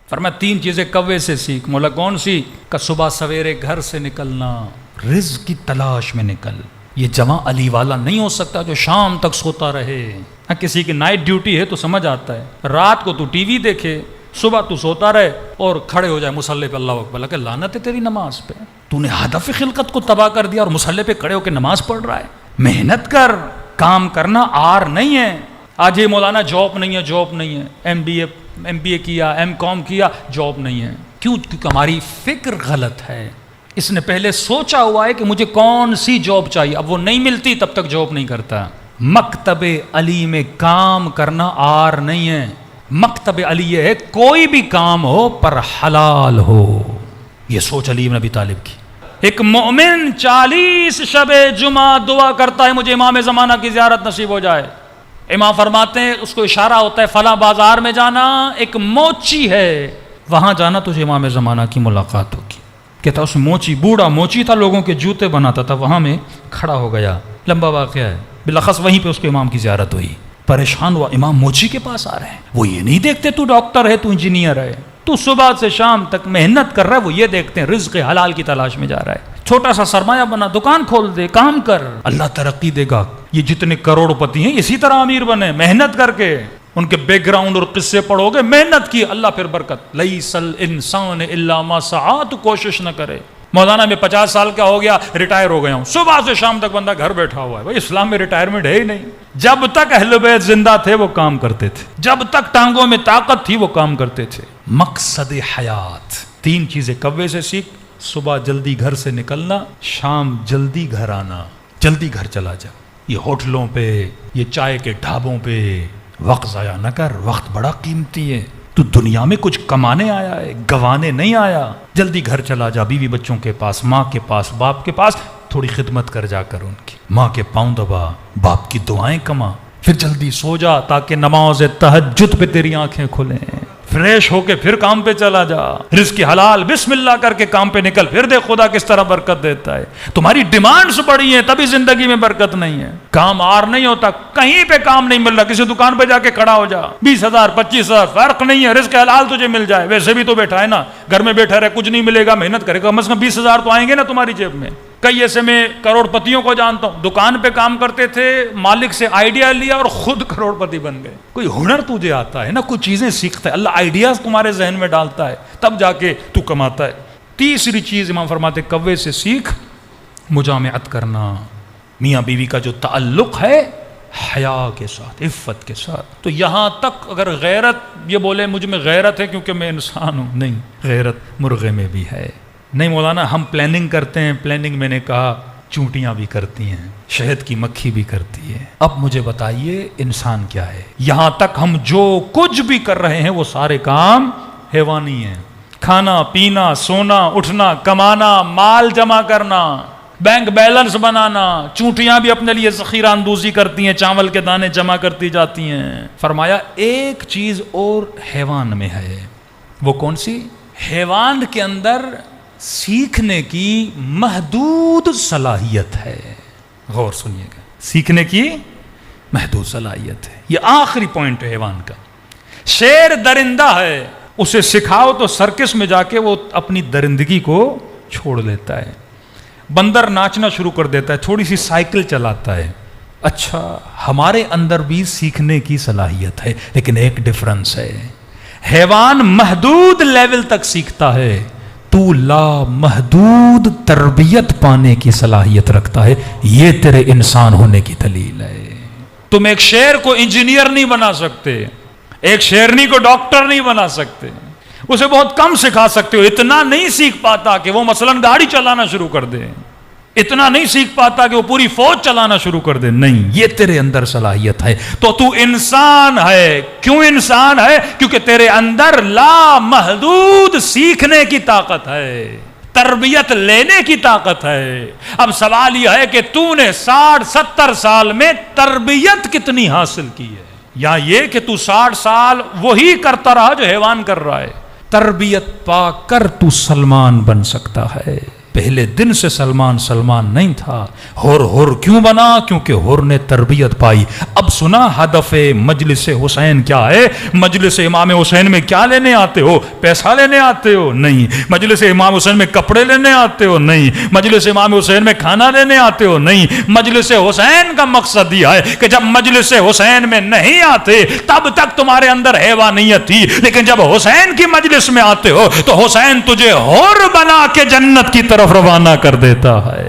فرمایا 3 چیزیں کوے سے سیکھ. مولا کون سی؟ کہ صبح سویرے گھر سے نکلنا، رزق کی تلاش میں نکل. یہ جواں علی والا نہیں ہو سکتا جو شام تک سوتا رہے. کسی کی نائٹ ڈیوٹی ہے تو سمجھ آتا ہے، رات کو تو ٹی وی دیکھے، صبح تو سوتا رہے اور کھڑے ہو جائے مصلی پہ اللہ اکبر. کہ لعنت ہے تیری نماز پہ، تو نے ہدف خلقت کو تباہ کر دیا اور مصلی پہ کھڑے ہو کے نماز پڑھ رہا ہے. محنت کر، کام کرنا آر نہیں ہے. آج یہ مولانا جاب نہیں ہے، جاب نہیں ہے، ایم بی اے کیا، ایم کام کیا، جاب نہیں ہے. کیوں؟ کیونکہ ہماری فکر غلط ہے. اس نے پہلے سوچا ہوا ہے کہ مجھے کون سی جاب چاہیے، اب وہ نہیں ملتی تب تک جاب نہیں کرتا. مکتب علی میں کام کرنا آر نہیں ہے. مکتب علی یہ ہے کوئی بھی کام ہو پر حلال ہو. یہ سوچ علی بن ابی طالب کی. ایک مومن 40 شب جمعہ دعا کرتا ہے مجھے امام زمانہ کی زیارت نصیب ہو جائے. امام فرماتے ہیں، اس کو اشارہ ہوتا ہے فلاں بازار میں جانا، ایک موچی ہے، وہاں جانا تجھے امام زمانہ کی ملاقات ہوگی. کہتا اس موچی، بوڑھا موچی تھا، لوگوں کے جوتے بناتا تھا، وہاں میں کھڑا ہو گیا. لمبا واقعہ ہے. بلخص وہیں پہ اس کو امام کی زیارت ہوئی. پریشان ہوا، امام موچی کے پاس آ رہے ہیں. وہ یہ نہیں دیکھتے تو ڈاکٹر ہے، تو انجینئر ہے، تو صبح سے شام تک محنت کر رہا ہے. وہ یہ دیکھتے ہیں رزق حلال کی تلاش میں جا رہا ہے. چھوٹا سا سرمایہ بنا، دکان کھول دے، کام کر، اللہ ترقی دے گا. یہ جتنے کروڑ پتی ہیں اسی طرح امیر بنے، محنت کر کے. ان کے بیک گراؤنڈ اور قصے پڑھو گے، محنت کی، اللہ پھر برکت. لیس الانسان الا ما سعی، تو کوشش نہ کرے. مولانا میں 50 سال کا ہو گیا، ریٹائر ہو گیا ہوں، صبح سے شام تک بندہ گھر بیٹھا ہوا ہے. بھائی اسلام میں ریٹائرمنٹ ہے ہی نہیں. جب تک اہل بیت زندہ تھے وہ کام کرتے تھے، جب تک ٹانگوں میں طاقت تھی وہ کام کرتے تھے. مقصد حیات 3 چیزیں کوے سے سیکھ. صبح جلدی گھر سے نکلنا، شام جلدی گھر آنا. جلدی گھر چلا جا. یہ ہوٹلوں پہ، یہ چائے کے ڈھابوں پہ وقت ضائع نہ کر. وقت بڑا قیمتی ہے. تو دنیا میں کچھ کمانے آیا ہے، گوانے نہیں آیا. جلدی گھر چلا جا، بیوی بچوں کے پاس، ماں کے پاس، باپ کے پاس. تھوڑی خدمت کر جا کر ان کی. ماں کے پاؤں دبا، باپ کی دعائیں کما. پھر جلدی سو جا تاکہ نماز تہجد پہ تیری آنکھیں کھلیں. فریش ہو کے پھر کام پہ چلا جا. رزق حلال بسم اللہ کر کے کام پہ نکل. پھر دیکھ خدا کس طرح برکت دیتا ہے. تمہاری ڈیمانڈز بڑی ہیں تبھی زندگی میں برکت نہیں ہے. کام آر نہیں ہوتا، کہیں پہ کام نہیں مل رہا، کسی دکان پہ جا کے کھڑا ہو جا. 20,000 25,000 فرق نہیں ہے، رزق حلال تجھے مل جائے. ویسے بھی تو بیٹھا ہے نا، گھر میں بیٹھا رہے، کچھ نہیں ملے گا، محنت کرے گا، کم از کم 20,000 تو آئیں گے نا تمہاری جیب میں. کئی ایسے میں کروڑ پتیوں کو جانتا ہوں، دکان پہ کام کرتے تھے، مالک سے آئیڈیا لیا اور خود کروڑ پتی بن گئے. کوئی ہنر تجھے آتا ہے نا، کچھ چیزیں سیکھتا ہے، اللہ آئیڈیاز تمہارے ذہن میں ڈالتا ہے، تب جا کے تو کماتا ہے. تیسری چیز امام فرماتے کوے سے سیکھ مجامعت کرنا. میاں بیوی کا جو تعلق ہے حیا کے ساتھ، عفت کے ساتھ. تو یہاں تک اگر غیرت یہ بولے مجھ میں غیرت ہے کیونکہ میں انسان ہوں، نہیں، غیرت مرغے میں بھی ہے. نہیں مولانا ہم پلاننگ کرتے ہیں، پلاننگ میں نے کہا چونٹیاں بھی کرتی ہیں، شہد کی مکھی بھی کرتی ہے. اب مجھے بتائیے انسان کیا ہے؟ یہاں تک ہم جو کچھ بھی کر رہے ہیں وہ سارے کام حیوانی ہیں. کھانا پینا، سونا اٹھنا، کمانا، مال جمع کرنا، بینک بیلنس بنانا. چونٹیاں بھی اپنے لیے ذخیرہ اندوزی کرتی ہیں، چاول کے دانے جمع کرتی جاتی ہیں. فرمایا ایک چیز اور حیوان میں ہے. وہ کون سی؟ حیوان کے اندر سیکھنے کی محدود صلاحیت ہے. غور سنیے گا، سیکھنے کی محدود صلاحیت ہے. یہ آخری پوائنٹ ہے حیوان کا. شیر درندہ ہے، اسے سکھاؤ تو سرکس میں جا کے وہ اپنی درندگی کو چھوڑ لیتا ہے. بندر ناچنا شروع کر دیتا ہے، تھوڑی سی سائیکل چلاتا ہے. اچھا ہمارے اندر بھی سیکھنے کی صلاحیت ہے، لیکن ایک ڈفرنس ہے. حیوان محدود لیول تک سیکھتا ہے، تو لا محدود تربیت پانے کی صلاحیت رکھتا ہے. یہ تیرے انسان ہونے کی دلیل ہے. تم ایک شیر کو انجینئر نہیں بنا سکتے، ایک شیرنی کو ڈاکٹر نہیں بنا سکتے. اسے بہت کم سکھا سکتے ہو. اتنا نہیں سیکھ پاتا کہ وہ مثلا گاڑی چلانا شروع کر دے، اتنا نہیں سیکھ پاتا کہ وہ پوری فوج چلانا شروع کر دے. نہیں، یہ تیرے اندر صلاحیت ہے. تو انسان ہے. کیوں انسان ہے؟ کیونکہ تیرے اندر لا محدود سیکھنے کی طاقت ہے، تربیت لینے کی طاقت ہے. اب سوال یہ ہے کہ تو نے 60-70 سال میں تربیت کتنی حاصل کی ہے، یا یہ کہ تو 60 سال وہی کرتا رہا جو حیوان کر رہا ہے. تربیت پا کر تو سلمان بن سکتا ہے. پہلے دن سے سلمان نہیں تھا. ہور کیوں بنا؟ کیونکہ ہور نے تربیت پائی. اب سنا ہدف مجلس حسین کیا ہے. مجلس امام حسین میں کیا لینے آتے ہو؟ پیسہ لینے آتے ہو؟ نہیں. مجلس امام حسین میں کپڑے لینے آتے ہو؟ نہیں. مجلس امام حسین میں کھانا لینے آتے ہو؟ نہیں. مجلس حسین کا مقصد یہ ہے کہ جب مجلس حسین میں نہیں آتے تب تک تمہارے اندر حیوانیت تھی، لیکن جب حسین کی مجلس میں آتے ہو تو حسین تجھے ہور بنا کے جنت کی طرف روانہ کر دیتا ہے.